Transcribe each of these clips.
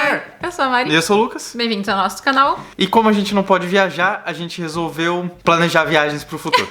Oi, eu sou a Mari. E eu sou o Lucas. Bem-vindos ao nosso canal. E como a gente não pode viajar, a gente resolveu planejar viagens pro futuro.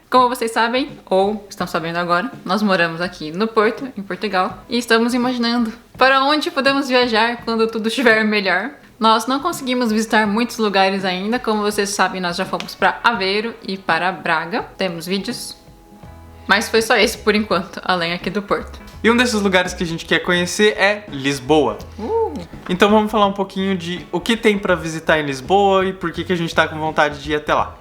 Como vocês sabem, ou estão sabendo agora, nós moramos aqui no Porto, em Portugal, e estamos imaginando para onde podemos viajar quando tudo estiver melhor. Nós não conseguimos visitar muitos lugares ainda, como vocês sabem, nós já fomos para Aveiro e para Braga. Temos vídeos, mas foi só esse por enquanto, além aqui do Porto. E um desses lugares que a gente quer conhecer é Lisboa. Então vamos falar um pouquinho de o que tem pra visitar em Lisboa e por que a gente tá com vontade de ir até lá.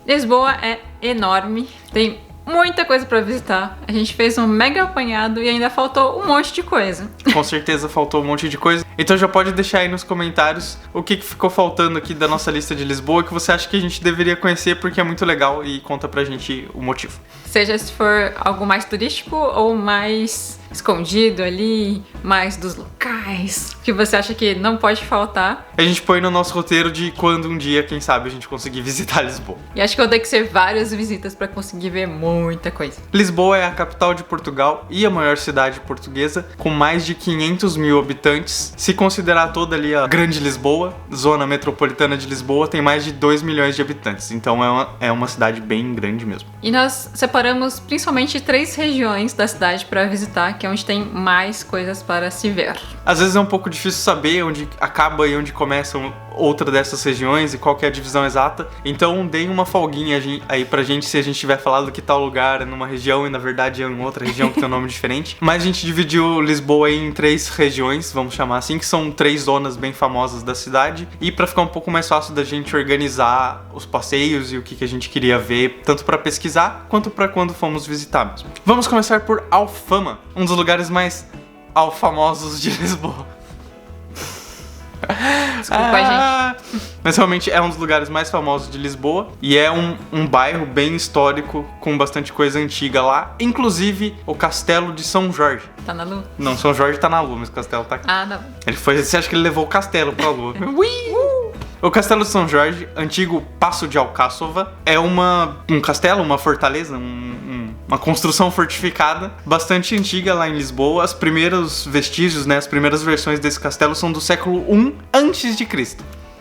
Lisboa é enorme, tem muita coisa pra visitar. A gente fez um mega apanhado e ainda faltou um monte de coisa. Com certeza faltou um monte de coisa. Então já pode deixar aí nos comentários o que ficou faltando aqui da nossa lista de Lisboa que você acha que a gente deveria conhecer porque é muito legal e conta pra gente o motivo. Seja se for algo mais turístico ou mais escondido ali, mais dos locais, que você acha que não pode faltar. A gente põe no nosso roteiro de quando um dia, quem sabe, a gente conseguir visitar Lisboa. E acho que vão ter que ser várias visitas pra conseguir ver muita coisa. Lisboa é a capital de Portugal e a maior cidade portuguesa, com mais de 500 mil habitantes. Se considerar toda ali a Grande Lisboa, zona metropolitana de Lisboa, tem mais de 2 milhões de habitantes. Então é uma cidade bem grande mesmo. E nós separamos principalmente 3 regiões da cidade pra visitar, que é onde tem mais coisas para se ver. Às vezes é um pouco difícil saber onde acaba e onde começa outra dessas regiões e qual que é a divisão exata. Então deem uma folguinha aí pra gente se a gente tiver falado que tal lugar é numa região e na verdade é em outra região que tem um nome diferente. Mas a gente dividiu Lisboa em 3 regiões, vamos chamar assim, que são 3 zonas bem famosas da cidade. E pra ficar um pouco mais fácil da gente organizar os passeios e o que a gente queria ver, tanto pra pesquisar quanto pra quando fomos visitar mesmo. Vamos começar por Alfama, um dos lugares mais famosos de Lisboa. Desculpa, gente. Mas realmente é um dos lugares mais famosos de Lisboa e é um bairro bem histórico com bastante coisa antiga lá, inclusive o Castelo de São Jorge. Tá na lua? Não, São Jorge tá na lua, mas o castelo tá aqui. Ah, não. Você acha que ele levou o castelo pra lua? O Castelo de São Jorge, antigo Paço de Alcáçova, é um castelo, uma fortaleza, uma construção fortificada bastante antiga lá em Lisboa. Os primeiros vestígios, né, as primeiras versões desse castelo são do século I a.C.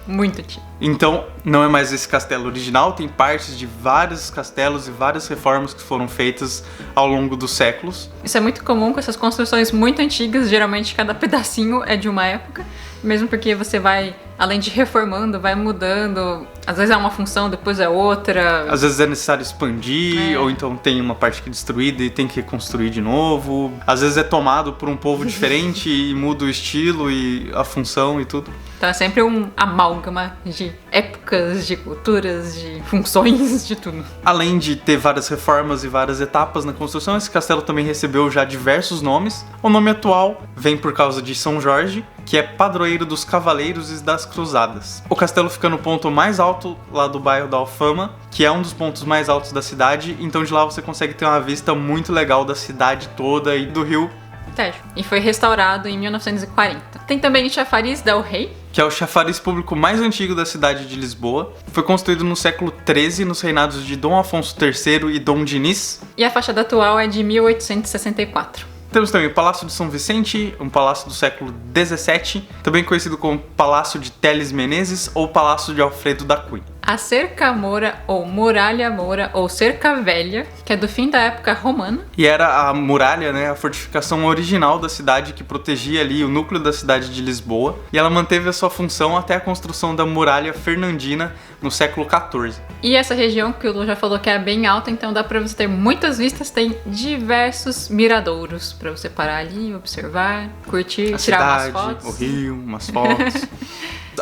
Muito antigo. Então, não é mais esse castelo original, tem partes de vários castelos e várias reformas que foram feitas ao longo dos séculos. Isso é muito comum com essas construções muito antigas, geralmente cada pedacinho é de uma época, mesmo porque você vai, além de reformando, vai mudando, às vezes é uma função, depois é outra. Às vezes é necessário expandir, ou então tem uma parte que é destruída e tem que reconstruir de novo. Às vezes é tomado por um povo diferente e muda o estilo e a função e tudo. Então é sempre um amálgama de épocas, de culturas, de funções, de tudo. Além de ter várias reformas e várias etapas na construção, esse castelo também recebeu já diversos nomes. O nome atual vem por causa de São Jorge, que é padroeiro dos cavaleiros e das cruzadas. O castelo fica no ponto mais alto lá do bairro da Alfama, que é um dos pontos mais altos da cidade, então de lá você consegue ter uma vista muito legal da cidade toda e do rio Tejo. E foi restaurado em 1940. Tem também o chafariz del Rei, que é o chafariz público mais antigo da cidade de Lisboa. Foi construído no século XIII, nos reinados de Dom Afonso III e Dom Dinis. E a fachada atual é de 1864. Temos também o Palácio de São Vicente, um palácio do século XVII, também conhecido como Palácio de Teles Menezes ou Palácio de Alfredo da Cunha. A Cerca Moura, ou Muralha Moura, ou Cerca Velha, que é do fim da época romana. E era a muralha, né, a fortificação original da cidade que protegia ali o núcleo da cidade de Lisboa. E ela manteve a sua função até a construção da muralha fernandina no século XIV. E essa região que o Lu já falou que é bem alta, então dá pra você ter muitas vistas, tem diversos miradouros pra você parar ali, observar, curtir, a tirar cidade, umas fotos. o rio, umas fotos.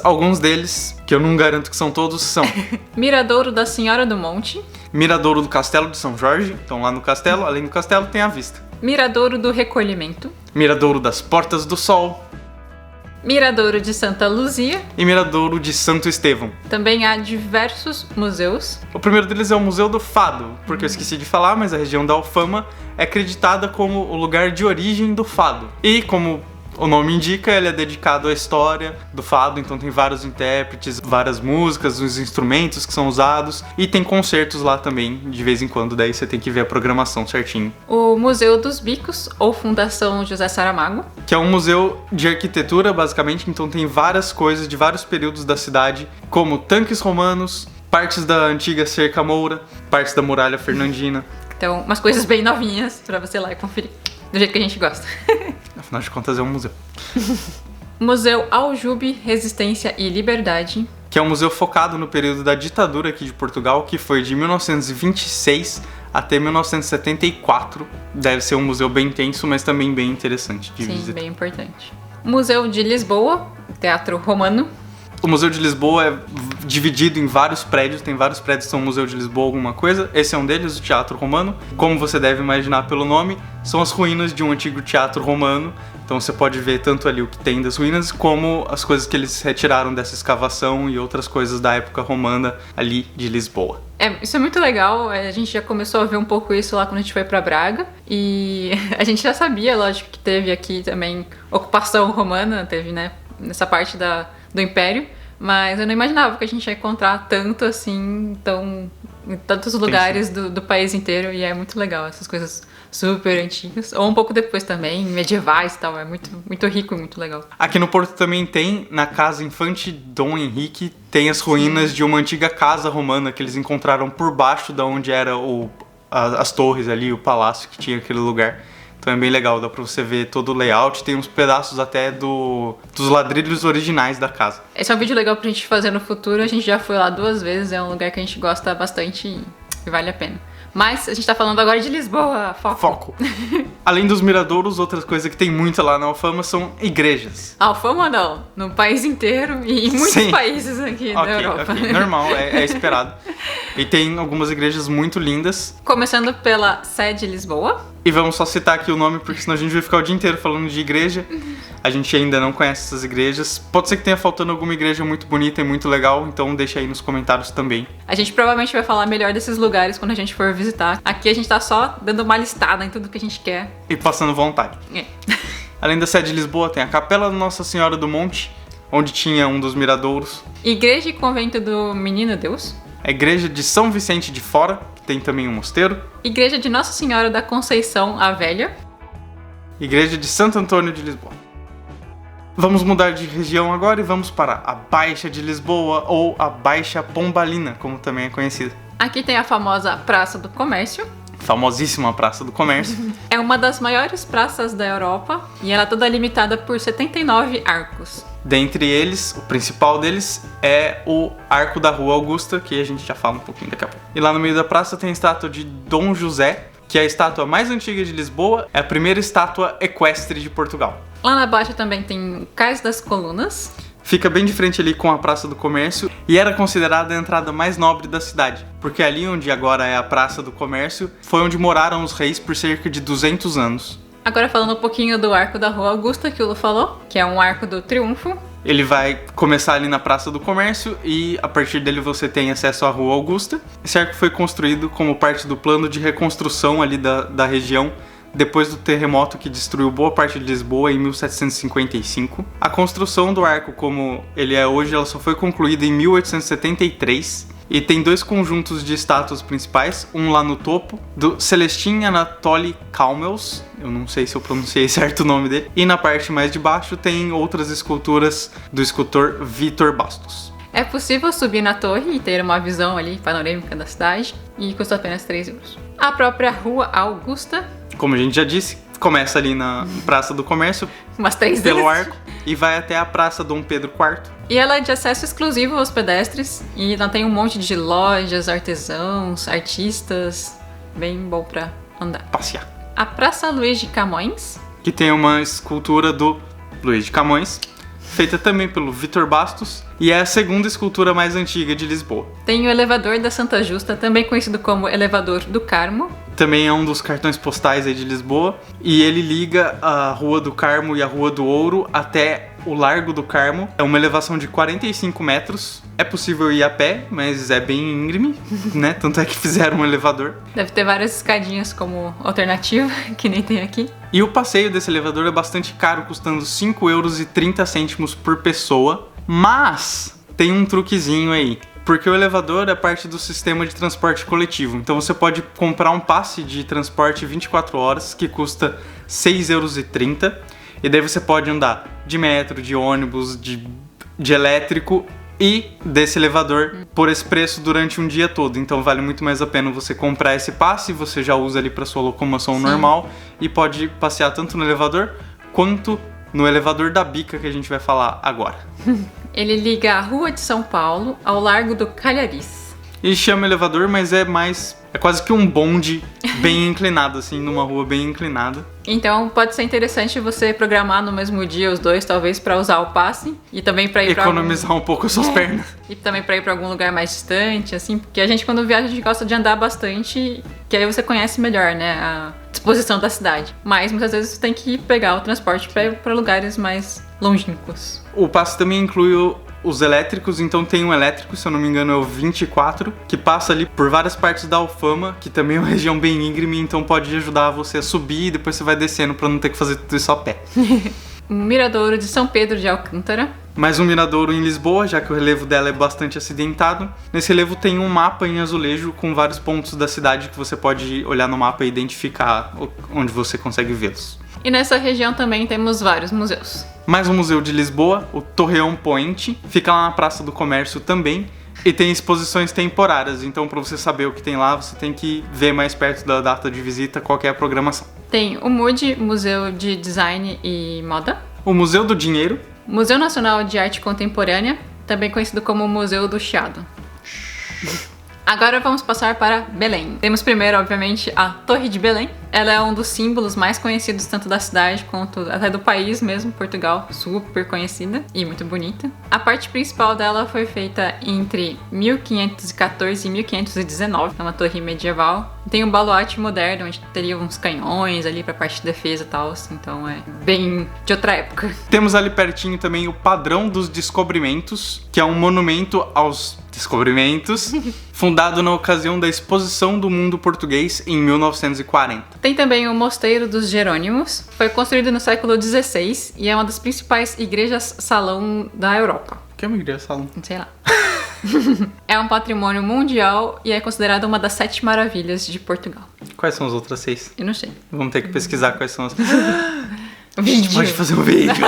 Alguns deles, que eu não garanto que são todos, são Miradouro da Senhora do Monte, Miradouro do Castelo de São Jorge, então lá no castelo, além do castelo tem a vista. Miradouro do Recolhimento, Miradouro das Portas do Sol, Miradouro de Santa Luzia. E Miradouro de Santo Estevão. Também há diversos museus. O primeiro deles é o Museu do Fado, porque eu esqueci de falar, mas a região da Alfama é acreditada como o lugar de origem do fado. E como o nome indica, ele é dedicado à história do fado, então tem vários intérpretes, várias músicas, os instrumentos que são usados e tem concertos lá também, de vez em quando, daí você tem que ver a programação certinho. O Museu dos Bicos, ou Fundação José Saramago, que é um museu de arquitetura, basicamente, então tem várias coisas de vários períodos da cidade, como tanques romanos, partes da antiga cerca moura, partes da muralha fernandina. Então, umas coisas bem novinhas pra você ir lá e conferir, do jeito que a gente gosta. Afinal de contas, é um museu. Museu Aljube, Resistência e Liberdade, que é um museu focado no período da ditadura aqui de Portugal, que foi de 1926 até 1974. Deve ser um museu bem intenso, mas também bem interessante de visitar. Sim, bem importante. Museu de Lisboa, Teatro Romano. O Museu de Lisboa é dividido em vários prédios, tem vários prédios que são Museu de Lisboa alguma coisa. Esse é um deles, o Teatro Romano. Como você deve imaginar pelo nome, são as ruínas de um antigo teatro romano. Então você pode ver tanto ali o que tem das ruínas, como as coisas que eles retiraram dessa escavação e outras coisas da época romana ali de Lisboa. Isso é muito legal, a gente já começou a ver um pouco isso lá quando a gente foi pra Braga. E a gente já sabia, lógico, que teve aqui também ocupação romana, teve, né, nessa parte do Império. Mas eu não imaginava que a gente ia encontrar tanto assim, em tantos lugares do país inteiro. E é muito legal, essas coisas super antigas. Ou um pouco depois também, medievais e tal. É muito, muito rico e muito legal. Aqui no Porto também tem, na Casa Infante Dom Henrique, tem as ruínas de uma antiga casa romana que eles encontraram por baixo da onde era as torres ali, o palácio que tinha aquele lugar. Então é bem legal, dá pra você ver todo o layout, tem uns pedaços até dos ladrilhos originais da casa. Esse é um vídeo legal pra gente fazer no futuro, a gente já foi lá 2 vezes, é um lugar que a gente gosta bastante e vale a pena. Mas a gente tá falando agora de Lisboa, foco. Além dos miradouros, outras coisas que tem muito lá na Alfama são igrejas. Alfama não, no país inteiro e em muitos países aqui da Europa. Okay. Normal, é esperado. E tem algumas igrejas muito lindas. Começando pela sede Lisboa. E vamos só citar aqui o nome, porque senão a gente vai ficar o dia inteiro falando de igreja. A gente ainda não conhece essas igrejas. Pode ser que tenha faltando alguma igreja muito bonita e muito legal, então deixa aí nos comentários também. A gente provavelmente vai falar melhor desses lugares quando a gente for visitar. Aqui a gente tá só dando uma listada em tudo que a gente quer. E passando vontade. Além da sede de Lisboa, tem a Capela da Nossa Senhora do Monte, onde tinha um dos miradouros. Igreja e Convento do Menino Deus. A Igreja de São Vicente de Fora, que tem também um mosteiro. Igreja de Nossa Senhora da Conceição, a Velha. Igreja de Santo Antônio de Lisboa. Vamos mudar de região agora e vamos para a Baixa de Lisboa, ou a Baixa Pombalina, como também é conhecida. Aqui tem a famosa Praça do Comércio. Famosíssima Praça do Comércio. É uma das maiores praças da Europa e ela é toda limitada por 79 arcos. Dentre eles, o principal deles é o Arco da Rua Augusta, que a gente já fala um pouquinho daqui a pouco. E lá no meio da praça tem a estátua de Dom José, que é a estátua mais antiga de Lisboa, é a primeira estátua equestre de Portugal. Lá na Baixa também tem o Cais das Colunas. Fica bem de frente ali com a Praça do Comércio e era considerada a entrada mais nobre da cidade, porque ali onde agora é a Praça do Comércio foi onde moraram os reis por cerca de 200 anos. Agora falando um pouquinho do Arco da Rua Augusta, que o Lu falou, que é um arco do triunfo. Ele vai começar ali na Praça do Comércio e a partir dele você tem acesso à Rua Augusta. Esse arco foi construído como parte do plano de reconstrução ali da região, depois do terremoto que destruiu boa parte de Lisboa em 1755. A construção do arco como ele é hoje, ela só foi concluída em 1873 e tem 2 conjuntos de estátuas principais, um lá no topo, do Celestin Anatoly Caumels, eu não sei se eu pronunciei certo o nome dele, e na parte mais de baixo tem outras esculturas do escultor Vítor Bastos. É possível subir na torre e ter uma visão ali panorâmica da cidade e custa apenas 3 euros. A própria Rua Augusta, como a gente já disse, começa ali na Praça do Comércio, umas 3 pelo vezes. arco, e vai até a Praça Dom Pedro IV. E ela é de acesso exclusivo aos pedestres, e ela tem um monte de lojas, artesãos, artistas, bem bom pra andar. Passear. A Praça Luís de Camões, que tem uma escultura do Luís de Camões, feita também pelo Vítor Bastos, e é a segunda escultura mais antiga de Lisboa. Tem o elevador da Santa Justa, também conhecido como Elevador do Carmo. Também é um dos cartões postais aí de Lisboa, e ele liga a Rua do Carmo e a Rua do Ouro até o Largo do Carmo. É uma elevação de 45 metros. É possível ir a pé, mas é bem íngreme, né? Tanto é que fizeram um elevador. Deve ter várias escadinhas como alternativa, que nem tem aqui. E o passeio desse elevador é bastante caro, custando 5,30 € por pessoa. Mas tem um truquezinho aí. Porque o elevador é parte do sistema de transporte coletivo. Então você pode comprar um passe de transporte 24 horas, que custa 6,30 €. E daí você pode andar de metro, de ônibus, de elétrico e desse elevador por esse preço durante um dia todo. Então vale muito mais a pena você comprar esse passe, você já usa ali para sua locomoção normal e pode passear tanto no elevador quanto no elevador da Bica, que a gente vai falar agora. Ele liga a Rua de São Paulo ao Largo do Calharis. E chama elevador, mas é quase que um bonde bem inclinado, assim, numa rua bem inclinada. Então pode ser interessante você programar no mesmo dia os dois, talvez, para usar o passe e também para ir economizar um pouco as suas pernas. E também para ir para algum lugar mais distante, assim, porque a gente quando viaja a gente gosta de andar bastante, que aí você conhece melhor, né, a disposição da cidade. Mas muitas vezes você tem que pegar o transporte para lugares mais longínquos. O passe também inclui os elétricos, então tem um elétrico, se eu não me engano é o 24, que passa ali por várias partes da Alfama, que também é uma região bem íngreme, então pode ajudar você a subir e depois você vai descendo para não ter que fazer tudo isso a pé. O Miradouro de São Pedro de Alcântara. Mais um miradouro em Lisboa, já que o relevo dela é bastante acidentado. Nesse relevo tem um mapa em azulejo com vários pontos da cidade que você pode olhar no mapa e identificar onde você consegue vê-los. E nessa região também temos vários museus. Mais um museu de Lisboa, o Torreão Point, fica lá na Praça do Comércio também. E tem exposições temporárias, então para você saber o que tem lá, você tem que ver mais perto da data de visita qual que é a programação. Tem o MUD, Museu de Design e Moda. O Museu do Dinheiro. Museu Nacional de Arte Contemporânea, também conhecido como Museu do Chiado. Agora vamos passar para Belém. Temos primeiro, obviamente, a Torre de Belém. Ela é um dos símbolos mais conhecidos tanto da cidade quanto até do país mesmo, Portugal, super conhecida e muito bonita. A parte principal dela foi feita entre 1514 e 1519, é uma torre medieval. Tem um baluarte moderno, onde teria uns canhões ali pra parte de defesa e tal, então é bem de outra época. Temos ali pertinho também o Padrão dos Descobrimentos, que é um monumento aos descobrimentos, fundado na ocasião da Exposição do Mundo Português em 1940. Tem também o Mosteiro dos Jerônimos, foi construído no século XVI e é uma das principais igrejas-salão da Europa. O que é uma igreja-salão? Sei lá. É um patrimônio mundial e é considerado uma das 7 maravilhas de Portugal. Quais são as outras 6? Eu não sei. Vamos ter que pesquisar quais são as... Vídeo. Pode fazer um vídeo.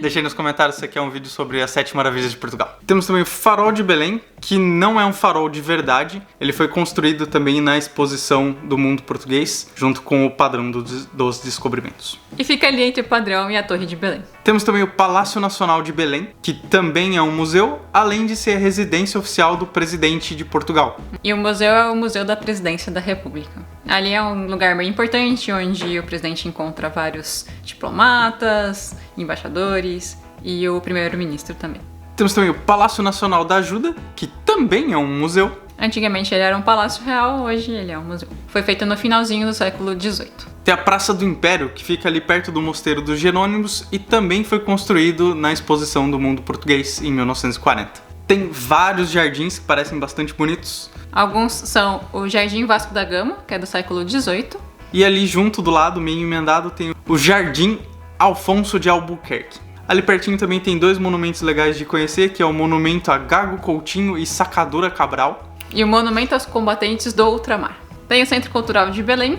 Deixa aí nos comentários se você quer um vídeo sobre as 7 maravilhas de Portugal. Temos também o Farol de Belém, que não é um farol de verdade. Ele foi construído também na Exposição do Mundo Português, junto com o Padrão dos Descobrimentos. E fica ali entre o Padrão e a Torre de Belém. Temos também o Palácio Nacional de Belém, que também é um museu, além de ser a residência oficial do presidente de Portugal. E o museu é o Museu da Presidência da República. Ali é um lugar bem importante, onde o presidente encontra vários diplomatas, embaixadores e o primeiro-ministro também. Temos também o Palácio Nacional da Ajuda, que também é um museu. Antigamente ele era um palácio real, hoje ele é um museu. Foi feito no finalzinho do século XVIII. Tem a Praça do Império, que fica ali perto do Mosteiro dos Jerônimos e também foi construído na Exposição do Mundo Português em 1940. Tem vários jardins que parecem bastante bonitos. Alguns são o Jardim Vasco da Gama, que é do século XVIII. E ali junto do lado, meio emendado, tem o Jardim Alfonso de Albuquerque. Ali pertinho também tem 2 monumentos legais de conhecer, que é o Monumento a Gago Coutinho e Sacadura Cabral. E o Monumento aos Combatentes do Ultramar. Tem o Centro Cultural de Belém.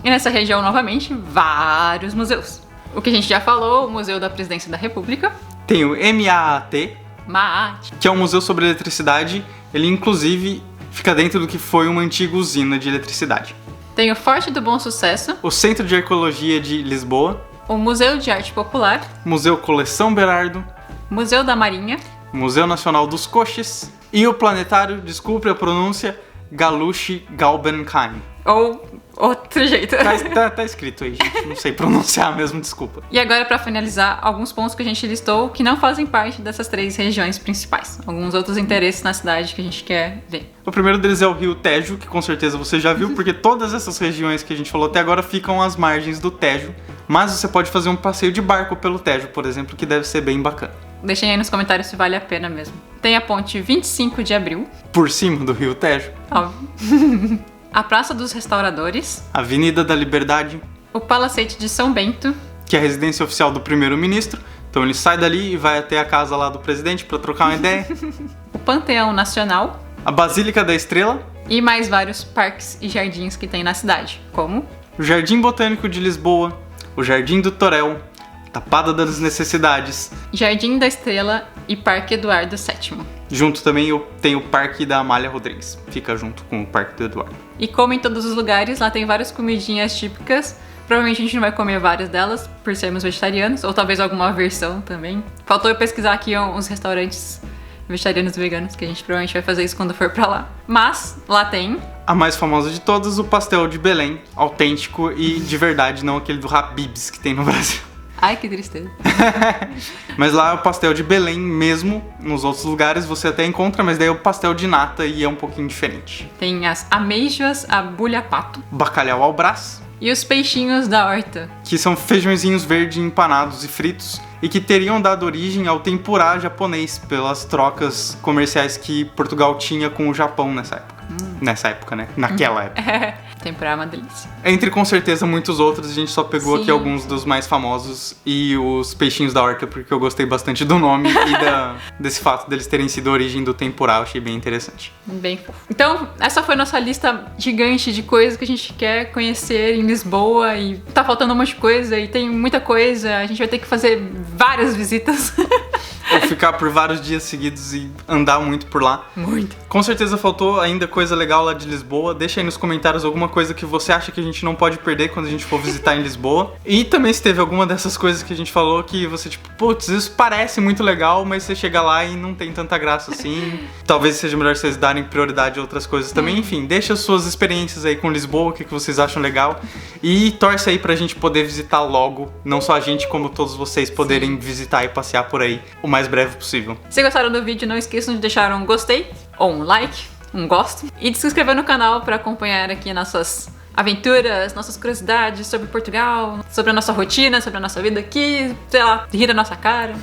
E nessa região, novamente, vários museus. O que a gente já falou, o Museu da Presidência da República. Tem o MAAT, que é um museu sobre eletricidade. Ele, inclusive, fica dentro do que foi uma antiga usina de eletricidade. Tem o Forte do Bom Sucesso. O Centro de Arqueologia de Lisboa. O Museu de Arte Popular. Museu Coleção Berardo. Museu da Marinha. Museu Nacional dos Coches. E o planetário, desculpe a pronúncia, Galushi Gulbenkian. Ou outro jeito. Tá escrito aí, gente. Não sei pronunciar mesmo, desculpa. E agora, para finalizar, alguns pontos que a gente listou que não fazem parte dessas 3 regiões principais. Alguns outros interesses na cidade que a gente quer ver. O primeiro deles é o Rio Tejo, que com certeza você já viu, porque todas essas regiões que a gente falou até agora ficam às margens do Tejo, mas você pode fazer um passeio de barco pelo Tejo, por exemplo, que deve ser bem bacana. Deixem aí nos comentários se vale a pena mesmo. Tem a ponte 25 de abril. Por cima do rio Tejo. Óbvio. A Praça dos Restauradores. Avenida da Liberdade. O Palacete de São Bento. Que é a residência oficial do primeiro-ministro. Então ele sai dali e vai até a casa lá do presidente para trocar uma ideia. O Panteão Nacional. A Basílica da Estrela. E mais vários parques e jardins que tem na cidade, como o Jardim Botânico de Lisboa, o Jardim do Torel, Tapada das Necessidades, Jardim da Estrela e Parque Eduardo VII. Junto também tem o Parque da Amália Rodrigues, fica junto com o Parque do Eduardo. E como em todos os lugares, lá tem várias comidinhas típicas. Provavelmente a gente não vai comer várias delas, por sermos vegetarianos, ou talvez alguma versão também. Faltou eu pesquisar aqui uns restaurantes vegetarianos e veganos, que a gente provavelmente vai fazer isso quando for pra lá. Mas, lá tem a mais famosa de todas, o pastel de Belém, autêntico e de verdade, não aquele do Habib's que tem no Brasil. Ai, que tristeza. Mas lá é o pastel de Belém mesmo, nos outros lugares você até encontra, mas daí é o pastel de nata e é um pouquinho diferente. Tem as ameixas, a bulha-pato, bacalhau ao brás e os peixinhos da horta, que são feijõezinhos verdes empanados e fritos e que teriam dado origem ao tempurá japonês pelas trocas comerciais que Portugal tinha com o Japão nessa época. Nessa época, né? Naquela época. Tempurá é uma delícia. Entre com certeza muitos outros, a gente só pegou aqui alguns dos mais famosos e os peixinhos da horta, porque eu gostei bastante do nome e desse fato deles terem sido a origem do tempurá, eu achei bem interessante. Bem fofo. Então, essa foi nossa lista gigante de coisas que a gente quer conhecer em Lisboa e tá faltando um monte de coisa e tem muita coisa, a gente vai ter que fazer várias visitas. Ou ficar por vários dias seguidos e andar muito por lá. Muito. Com certeza faltou ainda coisa legal lá de Lisboa. Deixa aí nos comentários alguma coisa que você acha que a gente não pode perder quando a gente for visitar em Lisboa. E também se teve alguma dessas coisas que a gente falou que você tipo, putz, isso parece muito legal, mas você chega lá e não tem tanta graça assim. Talvez seja melhor vocês darem prioridade a outras coisas também. Enfim, deixa suas experiências aí com Lisboa, o que vocês acham legal. E torce aí pra gente poder visitar logo. Não só a gente, como todos vocês poderem visitar e passear por aí o mais breve possível. Se gostaram do vídeo, não esqueçam de deixar um gostei, ou um like, um gosto, e de se inscrever no canal para acompanhar aqui nossas aventuras, nossas curiosidades sobre Portugal, sobre a nossa rotina, sobre a nossa vida aqui, sei lá, rir da nossa cara.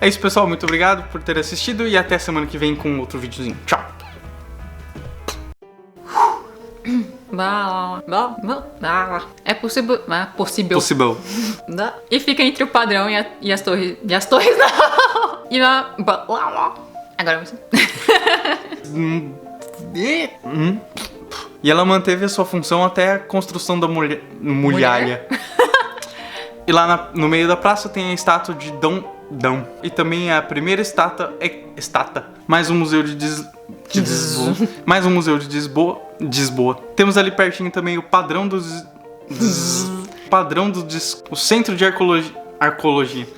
É isso, pessoal. Muito obrigado por ter assistido e até semana que vem com outro videozinho. Tchau! É possível. É possível. Possível. E fica entre o padrão e as torres. E as torres não! E a. Agora você. E ela manteve a sua função até a construção da muralha. E lá no meio da praça tem a estátua de Dom. E também a primeira estátua. Mais um museu de Lisboa. Mais um museu de Lisboa. Temos ali pertinho também o padrão dos. O centro de arqueologia.